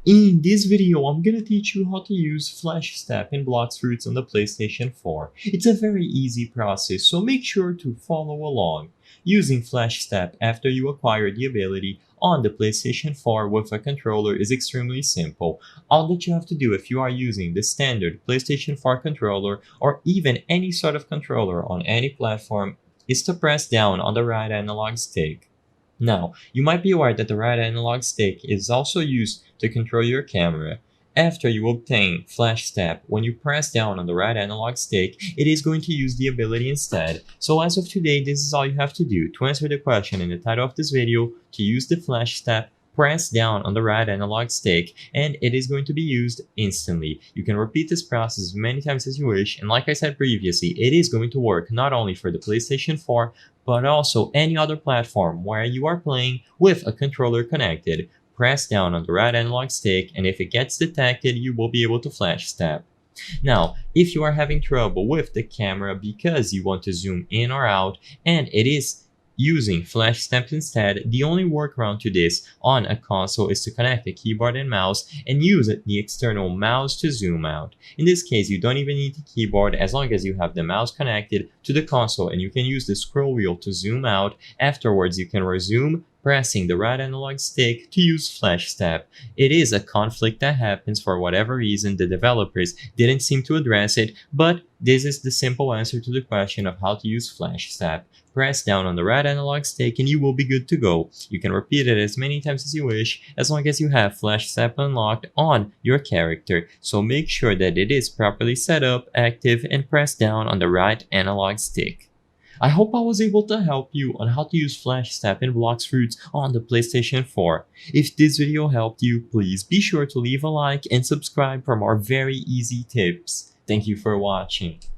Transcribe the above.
In this video, I'm gonna teach you how to use Flash Step in Blox Fruits on the PlayStation 4. It's a very easy process, so make sure to follow along. Using Flash Step after you acquire the ability on the PlayStation 4 with a controller is extremely simple. All that you have to do if you are using the standard PlayStation 4 controller or even any sort of controller on any platform is to press down on the right analog stick. Now, you might be aware that the right analog stick is also used to control your camera. After you obtain Flash Step, when you press down on the right analog stick, it is going to use the ability instead. So as of today, this is all you have to do. To answer the question in the title of this video, to use the Flash Step, press down on the right analog stick and it is going to be used instantly. You can repeat this process as many times as you wish, and like I said previously, it is going to work not only for the PlayStation 4 but also any other platform where you are playing with a controller connected. Press down on the right analog stick and if it gets detected, you will be able to Flash Step. Now, if you are having trouble with the camera because you want to zoom in or out and it is using Flash Step instead, the only workaround to this on a console is to connect a keyboard and mouse and use the external mouse to zoom out. In this case, you don't even need the keyboard as long as you have the mouse connected to the console and you can use the scroll wheel to zoom out. Afterwards, you can resume pressing the right analog stick to use Flash Step. It is a conflict that happens for whatever reason. The developers didn't seem to address it, but this is the simple answer to the question of how to use Flash Step. Press down on the right analog stick and you will be good to go. You can repeat it as many times as you wish as long as you have Flash Step unlocked on your character. So make sure that it is properly set up, active, and press down on the right analog stick. I hope I was able to help you on how to use Flash Step in Blox Fruits on the PlayStation 4. If this video helped you, please be sure to leave a like and subscribe for more very easy tips. Thank you for watching.